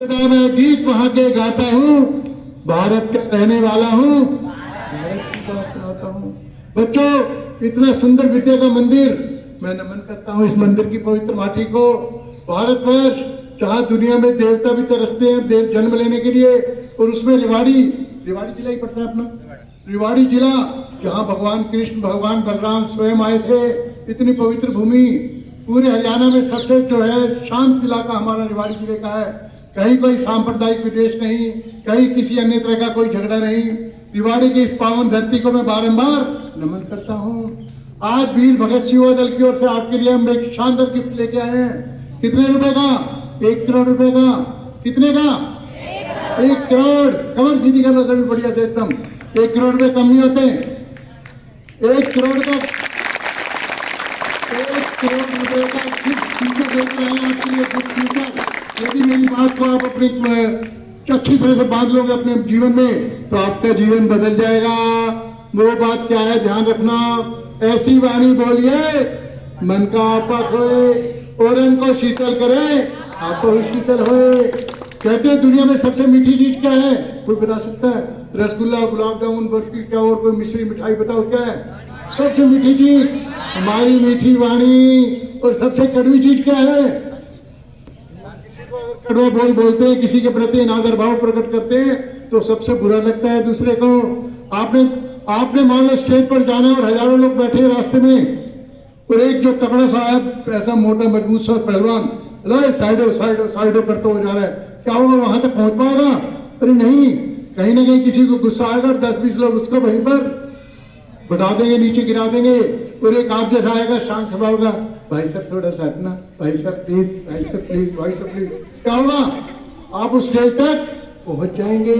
मैं गीत वहां के गाता हूँ, भारत का रहने वाला हूँ, भारत की बात सुनाता हूँ। बच्चों, इतना सुंदर विद्या का मंदिर, मैं नमन करता हूँ इस मंदिर की पवित्र माटी को। भारतवर्ष जहाँ दुनिया में देवता भी तरसते हैं देव जन्म लेने के लिए, और उसमें रेवाड़ी जिला ही पड़ता है अपना, रेवाड़ी जिला जहाँ भगवान कृष्ण भगवान बलराम स्वयं आए थे। इतनी पवित्र भूमि पूरे हरियाणा में सबसे जो है शांत इलाका हमारा रेवाड़ी जिले का है। कहीं कोई सांप्रदायिक विद्वेष नहीं, कहीं किसी अन्य तरह का कोई झगड़ा नहीं। रेवाड़ी की इस पावन धरती को मैं बारंबार नमन करता हूँ। आज वीर भगत सिंह दल की ओर से आपके लिए हम एक शानदार गिफ्ट लेके आए हैं। कितने रुपए का? 1 करोड़ रुपए का। कितने का? 1 करोड़। कमर सीधी कर लो सभी बढ़िया से एकदम। 1 करोड़ रुपए कम नहीं होते। 1 करोड़ का 1 करोड़ रुपए का गिफ्ट फ्यूचर देते हैं आपके लिए। गिफ्ट फ्यूचर, यदि मेरी बात को आप अपनी अच्छी तरह से बांध लोगे अपने जीवन में, तो आपका जीवन बदल जाएगा। वो बात क्या है, ध्यान रखना। ऐसी वाणी बोलिए मन का आपा होए, और को शीतल करे आपको भी शीतल होए। कहते हैं दुनिया में सबसे मीठी चीज क्या है? कोई बता सकता है? रसगुल्ला, गुलाब जामुन, बर्फी, क्या और कोई मिश्री मिठाई बताओ क्या है सबसे मीठी चीज? हमारी मीठी वाणी। और सबसे कड़वी चीज क्या है? कड़वा बोल बोलते हैं, किसी के प्रति अनादर भाव प्रकट करते हैं तो सबसे बुरा लगता है दूसरे को। आपने मान लो स्टेज पर जाना और हजारों लोग बैठे रास्ते में, और एक जो तगड़ा सा है ऐसा मोटा मजबूत सा पहलवान साइडो करते हुए जा रहा है, क्या होगा? वहां तक पहुंच पाएगा? अरे नहीं, कहीं ना कहीं किसी को गुस्सा आएगा और 10-20 लोग उसको वहीं पर बढ़ा देंगे, नीचे गिरा देंगे। और एक आप जैसा आएगा शांत स्वभाव का, भाई साहब थोड़ा सा हटना, भाई साहब प्लीज, भाई साहब प्लीज, भाई साहब प्लीज। क्या होगा? आप उस स्टेज तक पहुंच जाएंगे।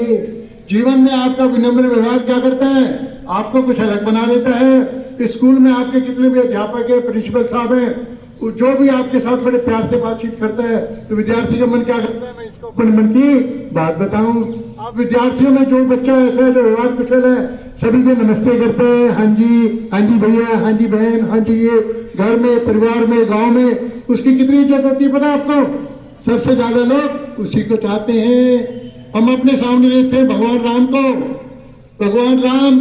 जीवन में आपका विनम्र व्यवहार क्या करता है? आपको कुछ अलग बना देता है। स्कूल में आपके कितने भी अध्यापक है, प्रिंसिपल साहब हैं, जो भी आपके साथ बड़े प्यार से बातचीत करता है, तो विद्यार्थी का मन क्या करता है? मैं इसको अपने मन की बात बताऊं। आप विद्यार्थियों में जो बच्चा ऐसा है जो व्यवहार कुशल है, सभी को नमस्ते करते हैं, हाँ जी भैया, हाँ जी बहन, हाँ जी ये। घर में, परिवार में, गांव में उसकी कितनी इज्जत होती है पता है आपको? सबसे ज्यादा लोग उसी को चाहते हैं। हम अपने सामने देखते हैं भगवान राम को। भगवान राम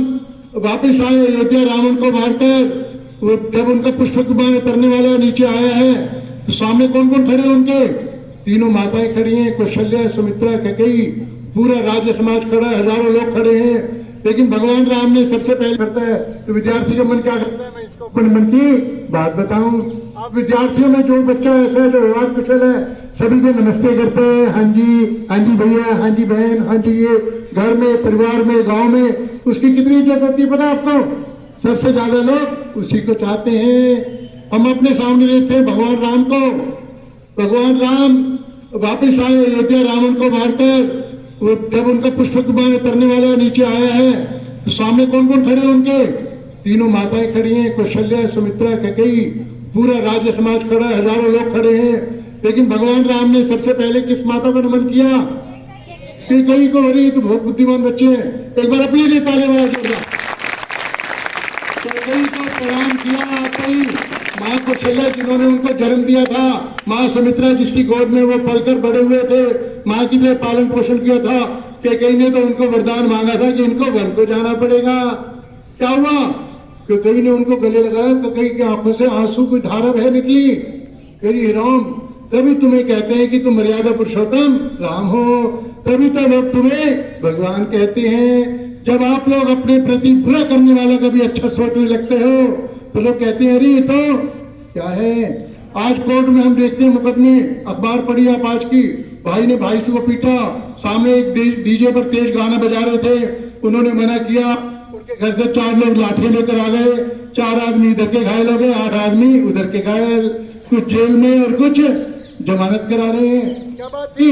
वापिस आए अयोध्या, रावण को मारकर। जब उनका पुष्प विमान उतरने वाला नीचे आया है, तो सामने कौन कौन खड़े हैं उनके? तीनों माताएं खड़ी हैं, कौशल्या, सुमित्रा, कैकेयी, पूरा राज्य समाज खड़ा है, हजारों लोग खड़े हैं। लेकिन भगवान राम ने सबसे पहले करता है, तो विद्यार्थी का मन क्या करता है? मैं इसको अपने मन की बात बताऊं। आप विद्यार्थियों में जो बच्चा ऐसा है जो व्यवहार कुशल है, सभी को नमस्ते करते हैं, हाँ जी भैया, हाँ जी बहन, हाँ जी ये। घर में, परिवार में, गाँव में उसकी कितनी इज्जत होती है पता है आपको? सबसे ज्यादा लोग उसी को चाहते हैं। हम अपने सामने देखते हैं भगवान राम को। भगवान राम वापिस आए अयोध्या, रावण को मारकर। जब उनका पुष्प विमान उतरने वाला नीचे आया है, तो सामने कौन कौन खड़े हैं उनके? तीनों माताएं खड़ी हैं, कौशल्या, सुमित्रा, कैकेयी, पूरा राज्य समाज खड़ा है, हजारों लोग खड़े हैं। लेकिन भगवान राम ने सबसे पहले किस माता को नमन किया? कैकेयी को। अरे तो बहुत बुद्धिमान बच्चे हैं, एक बार अपने लिए ताली बजा। कैकेयी को प्रणाम किया। कई माँ कौशल्या जिन्होंने उनको जन्म दिया था, माँ सुमित्रा जिसकी गोद में वो पलकर बड़े हुए थे, माँ की तरह पालन पोषण किया था। कैकेयी ने तो उनको वरदान मांगा था कि इनको वन को जाना पड़ेगा। क्या हुआ? कैकेयी ने उनको गले लगाया। कैकेयी की आंखों से आंसू की धारा बह निकली। कही राम, तभी तुम्हें कहते हैं कि तुम मर्यादा पुरुषोत्तम राम हो, तभी तो लोग तुम्हें भगवान कहते हैं। जब आप लोग अपने प्रति बुरा करने वाला कभी अच्छा सोचने लगते हो, तो लोग कहते हैं अरे तो क्या है। आज कोर्ट में हम देखते हैं मुकदमे, अखबार पढ़ी आप आज की, भाई ने भाई से को पीटा, सामने एक डीजे पर तेज गाना बजा रहे थे, उन्होंने मना किया, उनके घर से 4 लोग लाठी लेकर आ गए, 4 आदमी इधर के घायल हो गए, 8 आदमी उधर के घायल, कुछ जेल में और कुछ जमानत करा रहे हैं। क्या बात थी?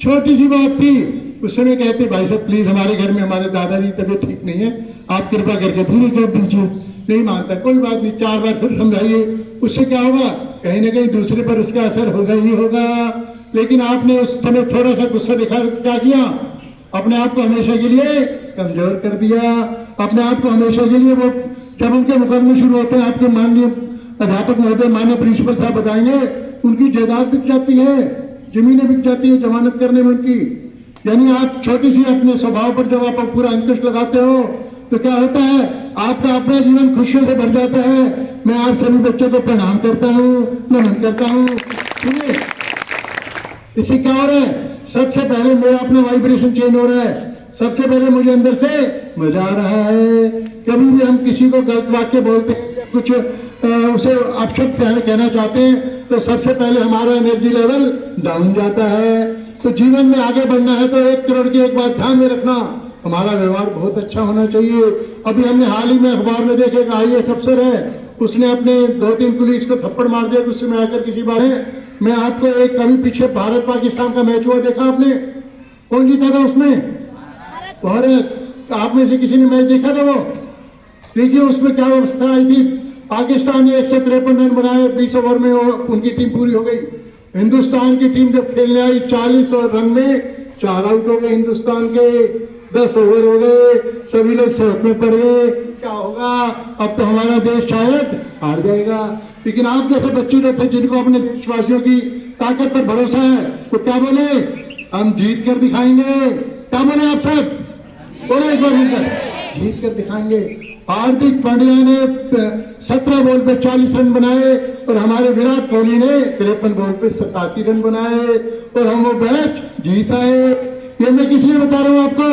छोटी सी बात थी। उस समय कहते भाई साहब प्लीज, हमारे घर में हमारे दादाजी तबीयत ठीक नहीं है, आप कृपा करके पूरी कर दीजिए। नहीं मानता, कोई बात नहीं, 4 बार फिर समझाइए। उससे क्या होगा? कहीं ना कहीं दूसरे पर उसका असर होगा ही होगा। लेकिन आपने उस समय थोड़ा सा गुस्सा दिखा क्या किया? अपने आप को हमेशा के लिए कमजोर कर दिया। अपने आप को हमेशा के लिए वो जब उनके मुकदमे शुरू होते हैं, आपके माननीय अध्यापक महोदय, माननीय प्रिंसिपल साहब बताएंगे, उनकी जायदाद बिक जाती है। जमीनें बिक जाती है जमानत करने में उनकी। यानी आप छोटी सी अपने स्वभाव पर जब आप पूरा अंकुश लगाते हो तो क्या होता है, आपका अपना जीवन खुशियों से भर जाता है। मैं आप सभी बच्चों को प्रणाम करता हूँ, नमन करता हूँ। सुनिए, इससे क्या हो रहा है, सबसे पहले मेरा अपना वाइब्रेशन चेंज हो रहा है। सबसे पहले मुझे अंदर से मजा आ रहा है। कभी भी हम किसी को गलत वाक्य बोलते हैं या कुछ उसे अपशब्द कहना चाहते हैं तो सबसे पहले हमारा एनर्जी लेवल डाउन जाता है। तो जीवन में आगे बढ़ना है तो 1 करोड़ की एक बात ध्यान में रखना, हमारा व्यवहार बहुत अच्छा होना चाहिए। अभी हमने हाल ही में अखबार में देखे IAS अफसर है, उसने अपने 2-3 पुलिस को थप्पड़ मार दिया गुस्से में आकर किसी बात है। मैं आपको एक कभी पीछे भारत पाकिस्तान का मैच हुआ देखा आपने, कौन जीता था उसमें? भारत। आप में से किसी ने मैच देखा था वो? देखिए उसमें क्या अवस्था आई थी। पाकिस्तान ने 153 रन बनाए 20 ओवर में, उनकी टीम पूरी हो गई। हिंदुस्तान की टीम जब खेलने आई 40 रन में 4 आउट हो गए हिंदुस्तान के। 10 ओवर हो गए, सभी लोग सड़क में पड़ गए। क्या होगा, अब तो हमारा देश शायद हार जाएगा। लेकिन आप जैसे बच्चे जो थे जिनको अपने देशवासियों की ताकत पर भरोसा है, तो क्या बोले, हम जीत कर दिखाएंगे। क्या बोले आप सब? बोले एक बार मिलकर, जीत कर दिखाएंगे। हार्दिक पांड्या ने 17 बॉल पे 40 रन बनाए और हमारे विराट कोहली ने 53 बॉल पे 87 रन बनाए और हम वो मैच जीत आए। ये मैं किस लिए बता रहा हूं आपको,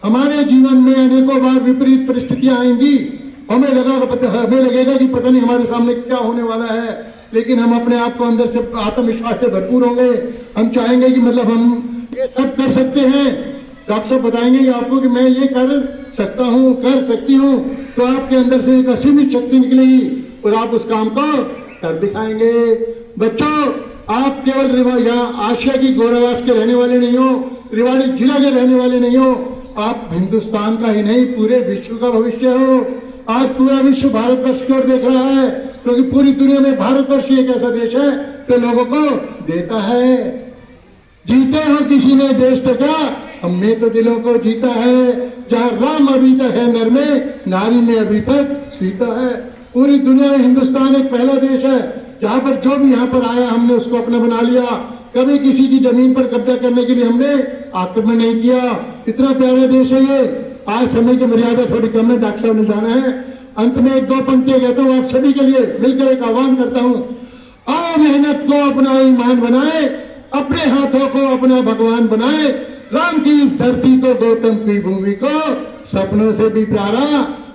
हमारे जीवन में अनेकों बार विपरीत परिस्थितियां आएंगी। हमें लगेगा कि पता नहीं हमारे सामने क्या होने वाला है, लेकिन हम अपने आप को अंदर से आत्मविश्वास से भरपूर होंगे। हम चाहेंगे कि मतलब हम ये सब कर सकते हैं। डॉक्टर साहब बताएंगे आपको कि मैं ये कर सकता हूँ, कर सकती हूँ, तो आपके अंदर से एक असीमित शक्ति निकलेगी और आप उस काम को कर दिखाएंगे। बच्चों, आप केवल यहाँ आशिया की गौरवास के रहने वाले नहीं हो, रेवाड़ी जिला के रहने वाले नहीं हो, आप हिंदुस्तान का ही नहीं पूरे विश्व का भविष्य हो। आज पूरा विश्व भारतवर्ष की ओर देख रहा है, क्योंकि पूरी दुनिया में भारतवर्ष एक ऐसा देश है जो लोगों को देता है। जीते हो किसी ने देश तो क्या, हमने तो दिलों को जीता है। जहाँ राम अभी तक है नर में, नारी में अभी तक सीता है। पूरी दुनिया में हिंदुस्तान एक पहला देश है जहाँ पर जो भी यहाँ पर आया हमने उसको अपना बना लिया। कभी किसी की जमीन पर कब्जा करने के लिए हमने आक्रमण नहीं किया। इतना प्यारा देश है ये। आज समय की मर्यादा थोड़ी कम है, डॉक्टर साहब ने जाना है। अंत में 1-2 पंक्तियां कहता हूँ आप सभी के लिए मिलकर एक आह्वान करता हूँ। आओ मेहनत को अपना ईमान बनाए, अपने हाथों को अपना भगवान बनाए, राम की इस धरती को, गौतम की भूमि को सपनों से भी प्यारा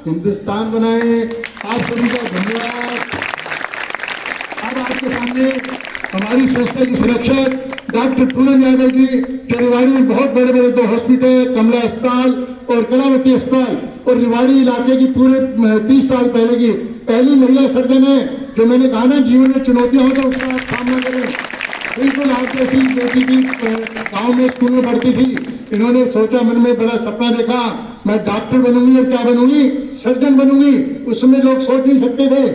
हिंदुस्तान बनाए। आप सभी का धन्यवाद। अब आपके सामने हमारी संस्था की सुरक्षक डॉक्टर पूनम यादव जी, जो रेवाड़ी में बहुत बड़े बड़े 2 हॉस्पिटल, कमला अस्पताल और कलावती अस्पताल और रेवाड़ी इलाके की पूरे 30 साल पहले की पहली महिला सर्जन है। जो मैंने कहा ना, जीवन में चुनौतियां हो तो उसका आप सामना करें। बिल्कुल आप जैसी बेटी की गाँव में स्कूल में पढ़ती थी, इन्होंने सोचा, मन में बड़ा सपना देखा, मैं डॉक्टर बनूंगी और क्या बनूंगी, सर्जन बनूंगी। उस समय लोग सोच नहीं सकते थे,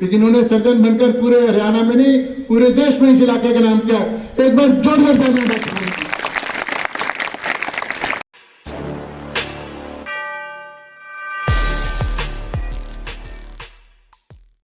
लेकिन उन्होंने सर्जन बनकर पूरे हरियाणा में नहीं पूरे देश में इस इलाके का नाम किया। एक बार जोरदार तालियां।